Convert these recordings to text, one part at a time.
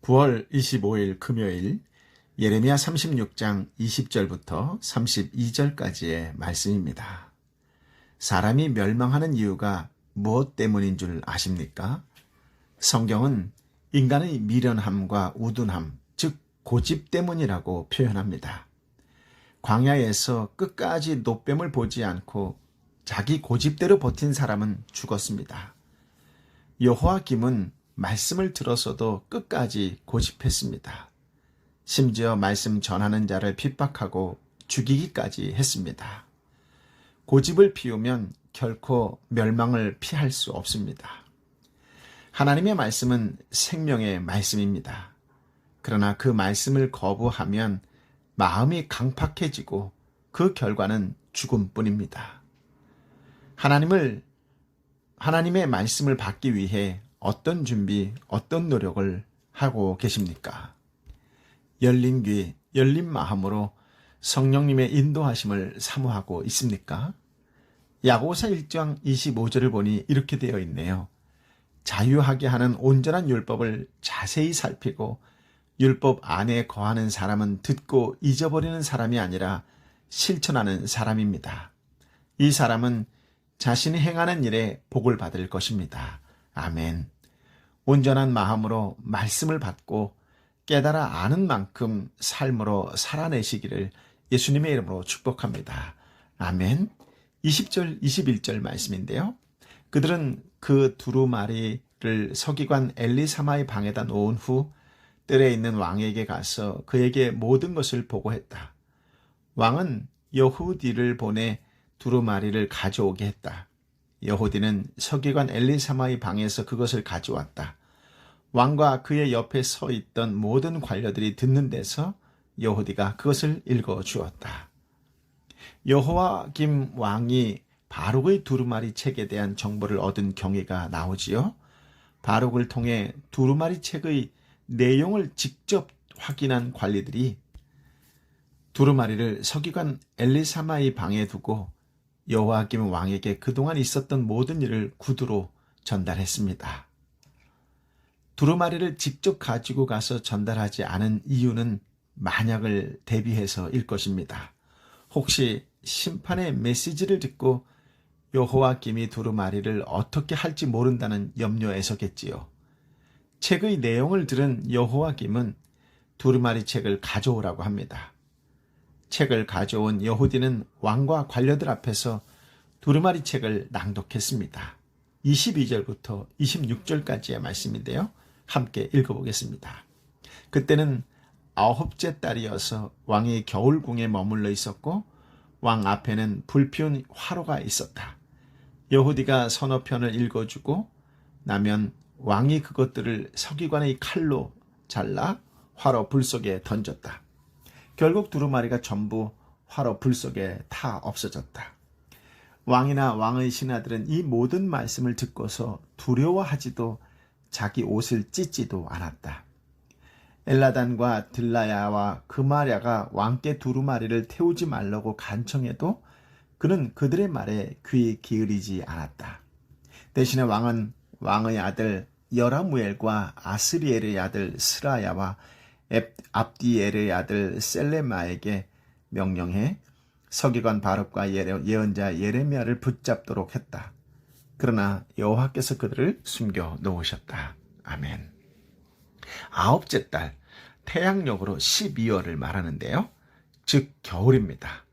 9월 25일 금요일 예레미야 36장 20절부터 32절까지의 말씀입니다. 사람이 멸망하는 이유가 무엇 때문인 줄 아십니까? 성경은 인간의 미련함과 우둔함, 즉 고집 때문이라고 표현합니다. 광야에서 끝까지 노뱀을 보지 않고 자기 고집대로 버틴 사람은 죽었습니다. 여호와김은 말씀을 들었어도 끝까지 고집했습니다. 심지어 말씀 전하는 자를 핍박하고 죽이기까지 했습니다. 고집을 피우면 결코 멸망을 피할 수 없습니다. 하나님의 말씀은 생명의 말씀입니다. 그러나 그 말씀을 거부하면 마음이 강팍해지고 그 결과는 죽음뿐입니다. 하나님의 말씀을 받기 위해 어떤 준비, 어떤 노력을 하고 계십니까? 열린 귀, 열린 마음으로 성령님의 인도하심을 사모하고 있습니까? 야고보서 1장 25절을 보니 이렇게 되어 있네요. 자유하게 하는 온전한 율법을 자세히 살피고 율법 안에 거하는 사람은 듣고 잊어버리는 사람이 아니라 실천하는 사람입니다. 이 사람은 자신이 행하는 일에 복을 받을 것입니다. 아멘. 온전한 마음으로 말씀을 받고 깨달아 아는 만큼 삶으로 살아내시기를 예수님의 이름으로 축복합니다. 아멘. 20절, 21절 말씀인데요. 그들은 그 두루마리를 서기관 엘리사마의 방에다 놓은 후 뜰에 있는 왕에게 가서 그에게 모든 것을 보고했다. 왕은 여후디를 보내 두루마리를 가져오게 했다. 여후디는 서기관 엘리사마의 방에서 그것을 가져왔다. 왕과 그의 옆에 서 있던 모든 관료들이 듣는 데서 여후디가 그것을 읽어주었다. 여호와김 왕이 바룩의 두루마리 책에 대한 정보를 얻은 경위가 나오지요. 바룩을 통해 두루마리 책의 내용을 직접 확인한 관리들이 두루마리를 서기관 엘리사마의 방에 두고 여호와김 왕에게 그동안 있었던 모든 일을 구두로 전달했습니다. 두루마리를 직접 가지고 가서 전달하지 않은 이유는 만약을 대비해서일 것입니다. 혹시 심판의 메시지를 듣고 여호와김이 두루마리를 어떻게 할지 모른다는 염려에서겠지요. 책의 내용을 들은 여호와김은 두루마리 책을 가져오라고 합니다. 책을 가져온 여후디는 왕과 관료들 앞에서 두루마리 책을 낭독했습니다. 22절부터 26절까지의 말씀인데요. 함께 읽어보겠습니다. 그때는 9째 달이어서 왕이 겨울궁에 머물러 있었고 왕 앞에는 불피운 화로가 있었다. 여후디가 서너 편을 읽어주고 나면 왕이 그것들을 서기관의 칼로 잘라 화로 불 속에 던졌다. 결국 두루마리가 전부 화로 불 속에 타 없어졌다. 왕이나 왕의 신하들은 이 모든 말씀을 듣고서 두려워하지도 자기 옷을 찢지도 않았다. 엘라단과 들라야와 그마랴가 왕께 두루마리를 태우지 말라고 간청해도 그는 그들의 말에 귀 기울이지 않았다. 대신에 왕은 왕의 아들 여라무엘과 아스리엘의 아들 스라야와 압디엘의 아들 셀레마에게 명령해 서기관 바룩과 예언자 예레미야를 붙잡도록 했다. 그러나 여호와께서 그들을 숨겨 놓으셨다. 아멘. 9째 달, 태양력으로 12월을 말하는데요. 즉 겨울입니다.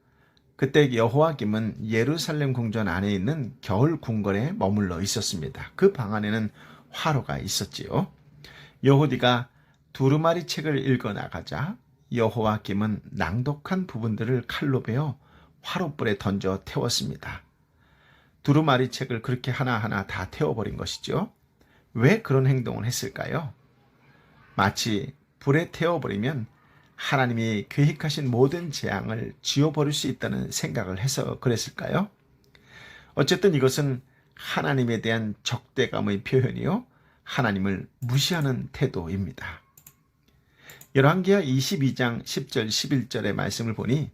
그때 여호와김은 예루살렘 궁전 안에 있는 겨울 궁궐에 머물러 있었습니다. 그 방 안에는 화로가 있었지요. 여후디가 두루마리 책을 읽어 나가자 여호와김은 낭독한 부분들을 칼로 베어 화롯불에 던져 태웠습니다. 두루마리 책을 그렇게 하나하나 다 태워버린 것이죠. 왜 그런 행동을 했을까요? 마치 불에 태워버리면 하나님이 계획하신 모든 재앙을 지워버릴 수 있다는 생각을 해서 그랬을까요? 어쨌든 이것은 하나님에 대한 적대감의 표현이요, 하나님을 무시하는 태도입니다. 열왕기하 22장 10절 11절의 말씀을 보니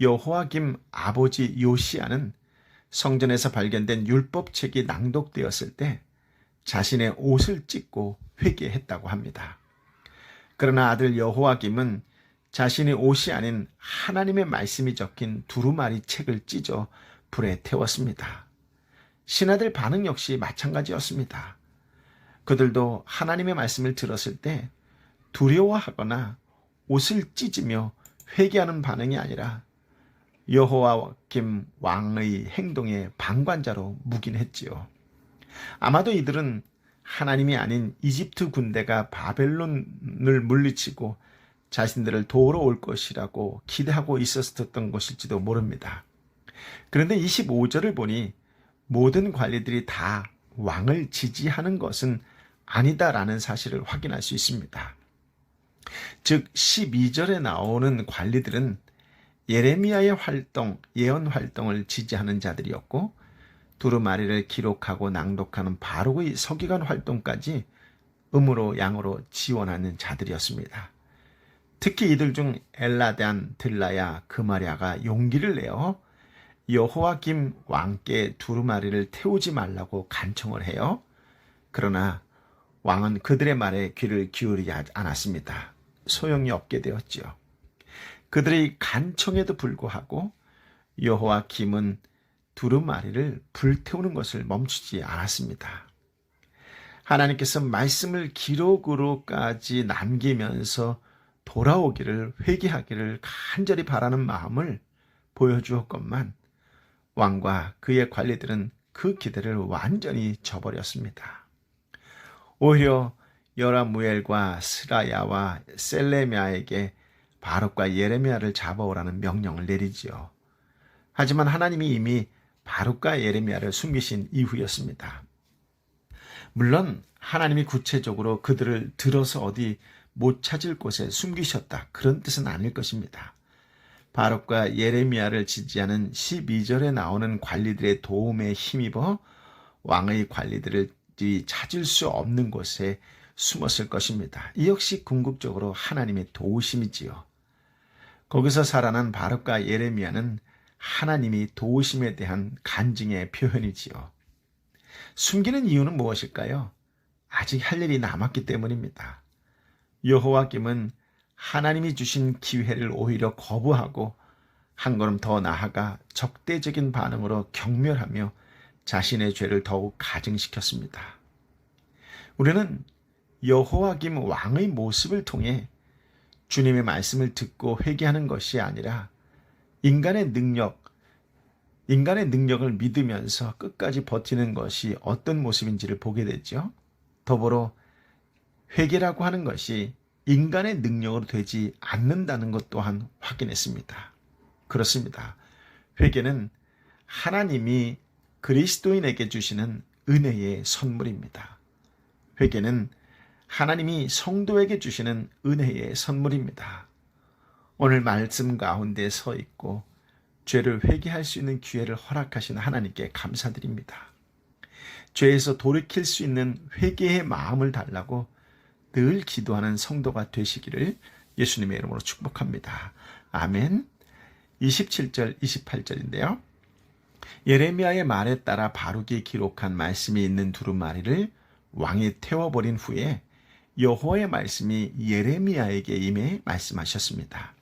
여호와김 아버지 요시야는 성전에서 발견된 율법책이 낭독되었을 때 자신의 옷을 찢고 회개했다고 합니다. 그러나 아들 여호야김은 자신의 옷이 아닌 하나님의 말씀이 적힌 두루마리 책을 찢어 불에 태웠습니다. 신하들 반응 역시 마찬가지였습니다. 그들도 하나님의 말씀을 들었을 때 두려워하거나 옷을 찢으며 회개하는 반응이 아니라 여호야김 왕의 행동에 방관자로 묵인했지요. 아마도 이들은 하나님이 아닌 이집트 군대가 바벨론을 물리치고 자신들을 도우러 올 것이라고 기대하고 있었던 것일지도 모릅니다. 그런데 25절을 보니 모든 관리들이 다 왕을 지지하는 것은 아니다라는 사실을 확인할 수 있습니다. 즉 12절에 나오는 관리들은 예레미야의 활동, 예언 활동을 지지하는 자들이었고 두루마리를 기록하고 낭독하는 바룩의 서기관 활동까지 음으로 양으로 지원하는 자들이었습니다. 특히 이들 중 엘라단, 들라야, 그마랴가 용기를 내어 여호야김 왕께 두루마리를 태우지 말라고 간청을 해요. 그러나 왕은 그들의 말에 귀를 기울이지 않았습니다. 소용이 없게 되었지요. 그들의 간청에도 불구하고 여호야김은 두루마리를 불태우는 것을 멈추지 않았습니다. 하나님께서 말씀을 기록으로까지 남기면서 돌아오기를, 회개하기를 간절히 바라는 마음을 보여주었건만 왕과 그의 관리들은 그 기대를 완전히 저버렸습니다. 오히려 여라무엘과 스라야와 셀레미야에게 바룩과 예레미야를 잡아오라는 명령을 내리지요. 하지만 하나님이 이미 바룩과 예레미야를 숨기신 이후였습니다. 물론 하나님이 구체적으로 그들을 들어서 어디 못 찾을 곳에 숨기셨다, 그런 뜻은 아닐 것입니다. 바룩과 예레미야를 지지하는 12절에 나오는 관리들의 도움에 힘입어 왕의 관리들이 찾을 수 없는 곳에 숨었을 것입니다. 이 역시 궁극적으로 하나님의 도우심이지요. 거기서 살아난 바룩과 예레미야는 하나님이 도우심에 대한 간증의 표현이지요. 숨기는 이유는 무엇일까요? 아직 할 일이 남았기 때문입니다. 여호야김은 하나님이 주신 기회를 오히려 거부하고 한 걸음 더 나아가 적대적인 반응으로 경멸하며 자신의 죄를 더욱 가증시켰습니다. 우리는 여호야김 왕의 모습을 통해 주님의 말씀을 듣고 회개하는 것이 아니라 인간의 능력을 믿으면서 끝까지 버티는 것이 어떤 모습인지를 보게 되죠. 더불어 회개라고 하는 것이 인간의 능력으로 되지 않는다는 것 또한 확인했습니다. 그렇습니다. 회개는 하나님이 그리스도인에게 주시는 은혜의 선물입니다. 회개는 하나님이 성도에게 주시는 은혜의 선물입니다. 오늘 말씀 가운데 서 있고 죄를 회개할 수 있는 기회를 허락하신 하나님께 감사드립니다. 죄에서 돌이킬 수 있는 회개의 마음을 달라고 늘 기도하는 성도가 되시기를 예수님의 이름으로 축복합니다. 아멘. 27절, 28절인데요. 예레미야의 말에 따라 바룩이 기록한 말씀이 있는 두루마리를 왕이 태워버린 후에 여호와의 말씀이 예레미야에게 임해 말씀하셨습니다.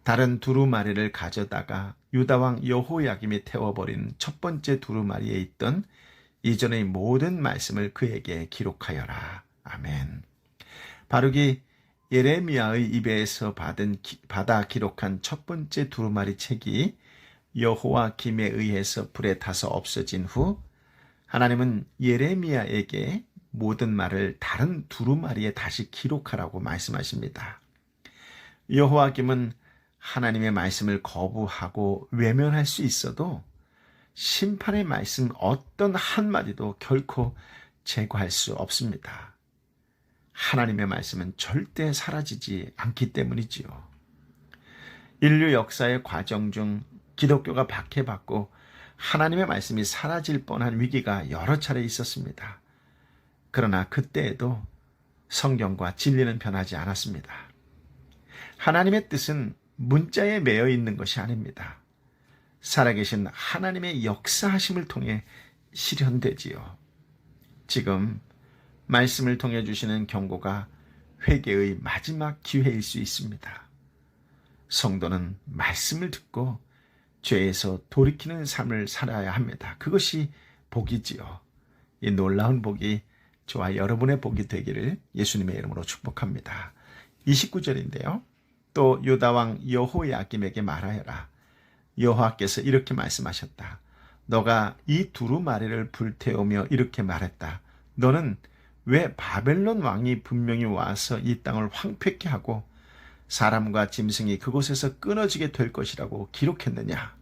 다른 두루마리를 가져다가 유다왕 여호야김이 태워버린 첫 번째 두루마리에 있던 이전의 모든 말씀을 그에게 기록하여라. 아멘. 바룩이 예레미야의 입에서 받아 기록한 첫 번째 두루마리 책이 여호야김에 의해서 불에 타서 없어진 후 하나님은 예레미야에게 모든 말을 다른 두루마리에 다시 기록하라고 말씀하십니다. 여호야김은 하나님의 말씀을 거부하고 외면할 수 있어도 심판의 말씀 어떤 한마디도 결코 제거할 수 없습니다. 하나님의 말씀은 절대 사라지지 않기 때문이지요. 인류 역사의 과정 중 기독교가 박해받고 하나님의 말씀이 사라질 뻔한 위기가 여러 차례 있었습니다. 그러나 그때에도 성경과 진리는 변하지 않았습니다. 하나님의 뜻은 문자에 매여 있는 것이 아닙니다. 살아계신 하나님의 역사하심을 통해 실현되지요. 지금 말씀을 통해 주시는 경고가 회개의 마지막 기회일 수 있습니다. 성도는 말씀을 듣고 죄에서 돌이키는 삶을 살아야 합니다. 그것이 복이지요. 이 놀라운 복이 저와 여러분의 복이 되기를 예수님의 이름으로 축복합니다. 29절인데요. 또 유다왕 여호야김에게 말하여라. 여호와께서 이렇게 말씀하셨다. 너가 이 두루마리를 불태우며 이렇게 말했다. 너는 왜 바벨론 왕이 분명히 와서 이 땅을 황폐케 하고 사람과 짐승이 그곳에서 끊어지게 될 것이라고 기록했느냐.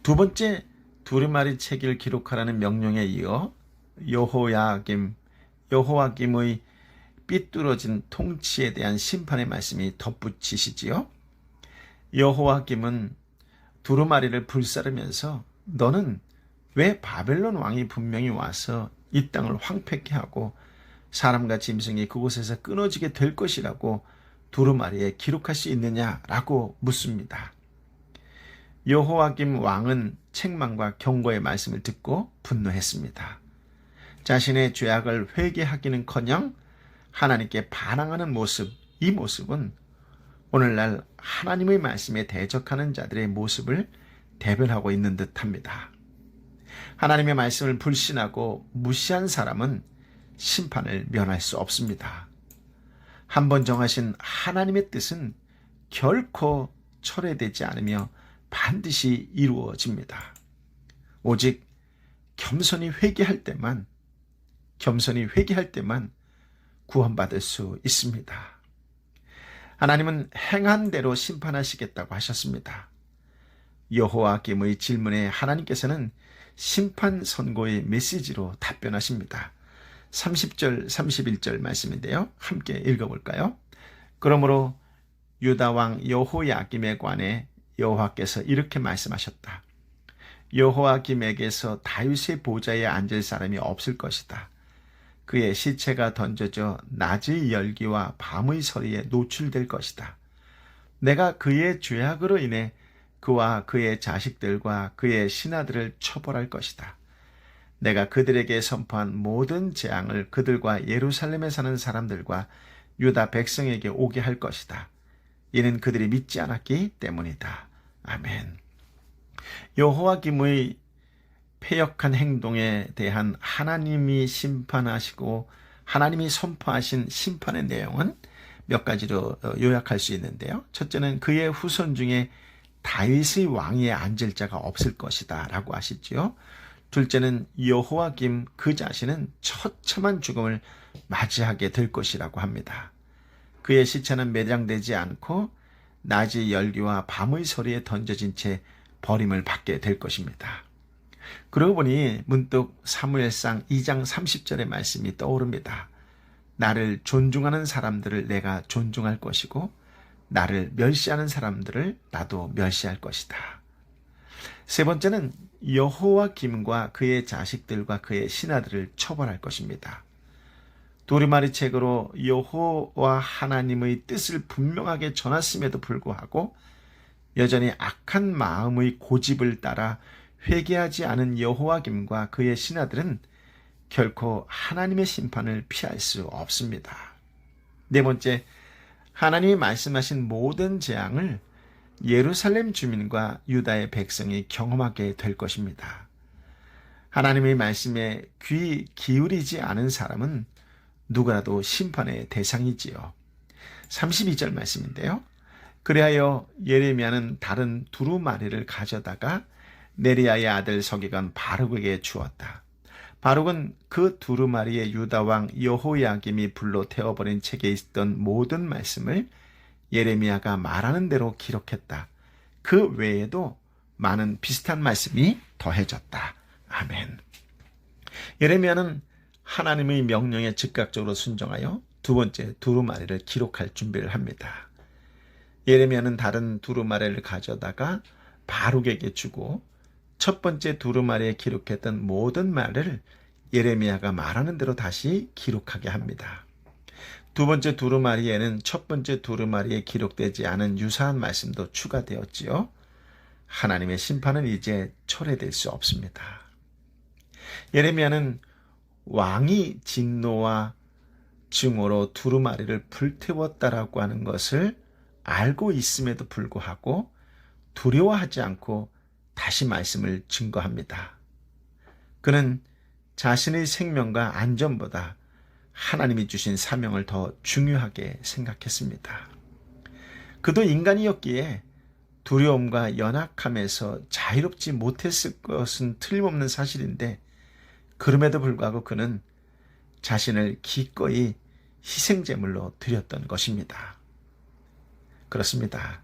두 번째 두루마리 책을 기록하라는 명령에 이어 여호와김의 삐뚤어진 통치에 대한 심판의 말씀이 덧붙이시지요. 여호와김은 두루마리를 불사르면서 너는 왜 바벨론 왕이 분명히 와서 이 땅을 황폐케 하고 사람과 짐승이 그곳에서 끊어지게 될 것이라고 두루마리에 기록할 수 있느냐라고 묻습니다. 여호와김 왕은 책망과 경고의 말씀을 듣고 분노했습니다. 자신의 죄악을 회개하기는커녕 하나님께 반항하는 모습, 이 모습은 오늘날 하나님의 말씀에 대적하는 자들의 모습을 대변하고 있는 듯합니다. 하나님의 말씀을 불신하고 무시한 사람은 심판을 면할 수 없습니다. 한번 정하신 하나님의 뜻은 결코 철회되지 않으며 반드시 이루어집니다. 오직 겸손히 회개할 때만 구원받을 수 있습니다. 하나님은 행한 대로 심판하시겠다고 하셨습니다. 여호와김의 질문에 하나님께서는 심판 선고의 메시지로 답변하십니다. 30절 31절 말씀인데요. 함께 읽어볼까요? 그러므로 유다왕 여호야김에 관해 여호와께서 이렇게 말씀하셨다. 여호와김에게서 다윗의 보좌에 앉을 사람이 없을 것이다. 그의 시체가 던져져 낮의 열기와 밤의 서리에 노출될 것이다. 내가 그의 죄악으로 인해 그와 그의 자식들과 그의 신하들을 처벌할 것이다. 내가 그들에게 선포한 모든 재앙을 그들과 예루살렘에 사는 사람들과 유다 백성에게 오게 할 것이다. 이는 그들이 믿지 않았기 때문이다. 아멘. 여호와김의 패역한 행동에 대한 하나님이 심판하시고 하나님이 선포하신 심판의 내용은 몇 가지로 요약할 수 있는데요. 첫째는 그의 후손 중에 다윗의 왕위에 앉을 자가 없을 것이다 라고 하시지요. 둘째는 여호와김 그 자신은 처참한 죽음을 맞이하게 될 것이라고 합니다. 그의 시체는 매장되지 않고 낮의 열기와 밤의 소리에 던져진 채 버림을 받게 될 것입니다. 그러고 보니 문득 사무엘상 2장 30절의 말씀이 떠오릅니다. 나를 존중하는 사람들을 내가 존중할 것이고 나를 멸시하는 사람들을 나도 멸시할 것이다. 세 번째는 여호와김과 그의 자식들과 그의 신하들을 처벌할 것입니다. 두루마리 책으로 여호와 하나님의 뜻을 분명하게 전했음에도 불구하고 여전히 악한 마음의 고집을 따라 회개하지 않은 여호와김과 그의 신하들은 결코 하나님의 심판을 피할 수 없습니다. 네 번째, 하나님이 말씀하신 모든 재앙을 예루살렘 주민과 유다의 백성이 경험하게 될 것입니다. 하나님의 말씀에 귀 기울이지 않은 사람은 누구라도 심판의 대상이지요. 32절 말씀인데요. 그리하여 예레미야는 다른 두루마리를 가져다가 네리야의 아들 서기관 바룩에게 주었다. 바룩은 그 두루마리의 유다왕 여호야김이 불로 태워버린 책에 있던 모든 말씀을 예레미야가 말하는 대로 기록했다. 그 외에도 많은 비슷한 말씀이 더해졌다. 아멘. 예레미야는 하나님의 명령에 즉각적으로 순종하여 두 번째 두루마리를 기록할 준비를 합니다. 예레미야는 다른 두루마리를 가져다가 바룩에게 주고 첫 번째 두루마리에 기록했던 모든 말을 예레미야가 말하는 대로 다시 기록하게 합니다. 두 번째 두루마리에는 첫 번째 두루마리에 기록되지 않은 유사한 말씀도 추가되었지요. 하나님의 심판은 이제 철회될 수 없습니다. 예레미야는 왕이 진노와 증오로 두루마리를 불태웠다라고 하는 것을 알고 있음에도 불구하고 두려워하지 않고 다시 말씀을 증거합니다. 그는 자신의 생명과 안전보다 하나님이 주신 사명을 더 중요하게 생각했습니다. 그도 인간이었기에 두려움과 연약함에서 자유롭지 못했을 것은 틀림없는 사실인데, 그럼에도 불구하고 그는 자신을 기꺼이 희생제물로 드렸던 것입니다. 그렇습니다.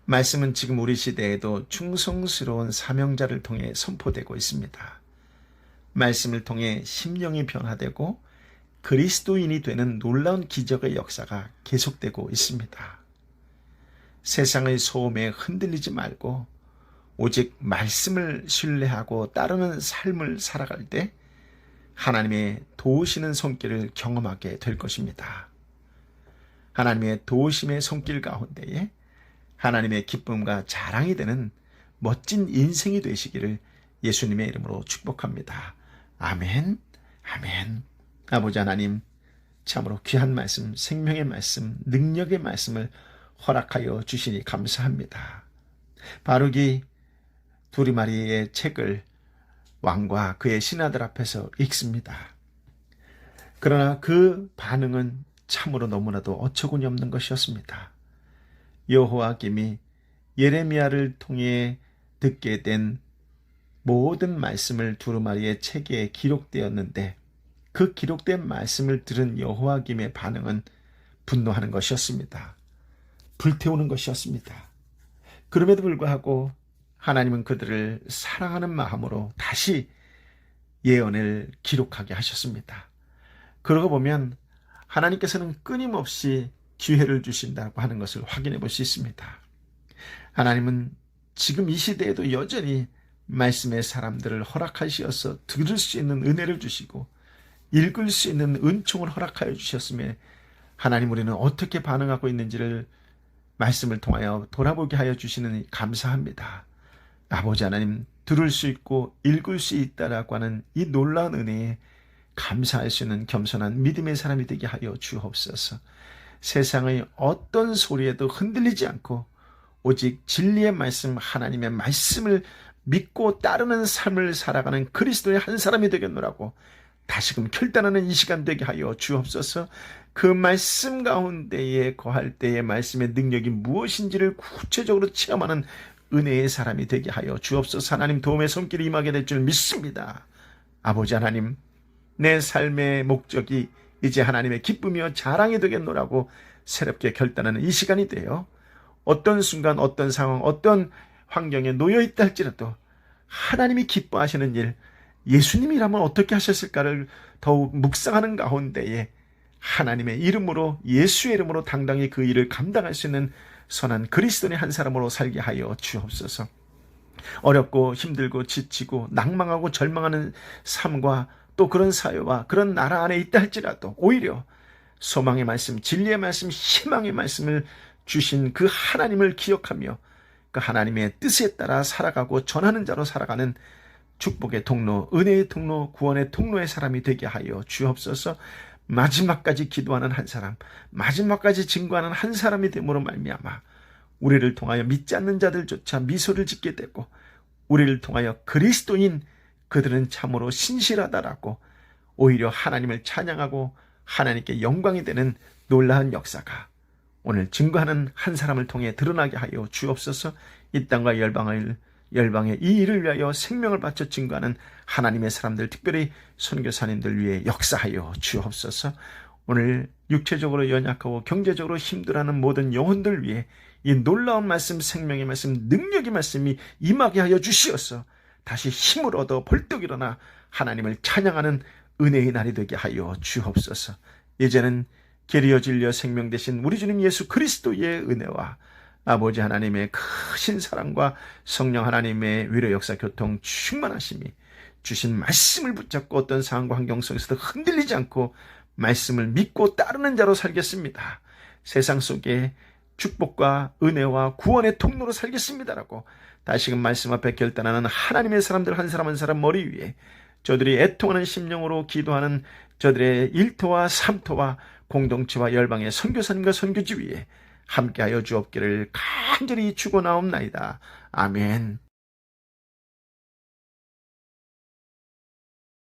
말씀은 지금 우리 시대에도 충성스러운 사명자를 통해 선포되고 있습니다. 말씀을 통해 심령이 변화되고 그리스도인이 되는 놀라운 기적의 역사가 계속되고 있습니다. 세상의 소음에 흔들리지 말고 오직 말씀을 신뢰하고 따르는 삶을 살아갈 때 하나님의 도우시는 손길을 경험하게 될 것입니다. 하나님의 도우심의 손길 가운데에 하나님의 기쁨과 자랑이 되는 멋진 인생이 되시기를 예수님의 이름으로 축복합니다. 아멘, 아멘. 아버지 하나님, 참으로 귀한 말씀, 생명의 말씀, 능력의 말씀을 허락하여 주시니 감사합니다. 바룩이 두루마리의 책을 왕과 그의 신하들 앞에서 읽습니다. 그러나 그 반응은 참으로 너무나도 어처구니 없는 것이었습니다. 여호와김이 예레미야를 통해 듣게 된 모든 말씀을 두루마리의 책에 기록되었는데, 그 기록된 말씀을 들은 여호와김의 반응은 분노하는 것이었습니다. 불태우는 것이었습니다. 그럼에도 불구하고 하나님은 그들을 사랑하는 마음으로 다시 예언을 기록하게 하셨습니다. 그러고 보면 하나님께서는 끊임없이 기회를 주신다고 하는 것을 확인해 볼 수 있습니다. 하나님은 지금 이 시대에도 여전히 말씀의 사람들을 허락하시어서 들을 수 있는 은혜를 주시고 읽을 수 있는 은총을 허락하여 주셨음에, 하나님, 우리는 어떻게 반응하고 있는지를 말씀을 통하여 돌아보게 하여 주시는 감사합니다. 아버지 하나님, 들을 수 있고 읽을 수 있다라고 하는 이 놀라운 은혜에 감사할 수 있는 겸손한 믿음의 사람이 되게 하여 주옵소서. 세상의 어떤 소리에도 흔들리지 않고 오직 진리의 말씀, 하나님의 말씀을 믿고 따르는 삶을 살아가는 그리스도의 한 사람이 되겠노라고 다시금 결단하는 이 시간 되게 하여 주옵소서. 그 말씀 가운데에 거할 때의 말씀의 능력이 무엇인지를 구체적으로 체험하는 은혜의 사람이 되게 하여 주옵소서. 하나님, 도움의 손길이 임하게 될 줄 믿습니다. 아버지 하나님, 내 삶의 목적이 이제 하나님의 기쁨이요 자랑이 되겠노라고 새롭게 결단하는 이 시간이 되어 어떤 순간, 어떤 상황, 어떤 환경에 놓여 있다 할지라도 하나님이 기뻐하시는 일, 예수님이라면 어떻게 하셨을까를 더욱 묵상하는 가운데에 하나님의 이름으로, 예수의 이름으로 당당히 그 일을 감당할 수 있는 선한 그리스도인의 한 사람으로 살게 하여 주옵소서. 어렵고 힘들고 지치고 낭망하고 절망하는 삶과 또 그런 사회와 그런 나라 안에 있다 할지라도 오히려 소망의 말씀, 진리의 말씀, 희망의 말씀을 주신 그 하나님을 기억하며 그 하나님의 뜻에 따라 살아가고 전하는 자로 살아가는 축복의 통로, 은혜의 통로, 구원의 통로의 사람이 되게 하여 주옵소서. 마지막까지 기도하는 한 사람, 마지막까지 증거하는 한 사람이 됨으로 말미암아 우리를 통하여 믿지 않는 자들조차 미소를 짓게 되고, 우리를 통하여 그리스도인 그들은 참으로 신실하다라고 오히려 하나님을 찬양하고 하나님께 영광이 되는 놀라운 역사가 오늘 증거하는 한 사람을 통해 드러나게 하여 주옵소서. 이 땅과 열방의 이 일을 위하여 생명을 바쳐 증거하는 하나님의 사람들, 특별히 선교사님들 위해 역사하여 주옵소서. 오늘 육체적으로 연약하고 경제적으로 힘들어하는 모든 영혼들 위해 이 놀라운 말씀, 생명의 말씀, 능력의 말씀이 임하게 하여 주시어서 다시 힘을 얻어 벌떡 일어나 하나님을 찬양하는 은혜의 날이 되게 하여 주옵소서. 이제는 계리어 진리어 생명 되신 우리 주님 예수 그리스도의 은혜와 아버지 하나님의 크신 사랑과 성령 하나님의 위로 역사 교통 충만하심이 주신 말씀을 붙잡고 어떤 상황과 환경 속에서도 흔들리지 않고 말씀을 믿고 따르는 자로 살겠습니다. 세상 속에 축복과 은혜와 구원의 통로로 살겠습니다라고 다시금 말씀 앞에 결단하는 하나님의 사람들 한 사람 한 사람 머리 위에 저들이 애통하는 심령으로 기도하는 저들의 일터와 삼터와 공동체와 열방의 선교사님과 선교지 위에 함께하여 주옵기를 간절히 축원하옵나이다. 아멘.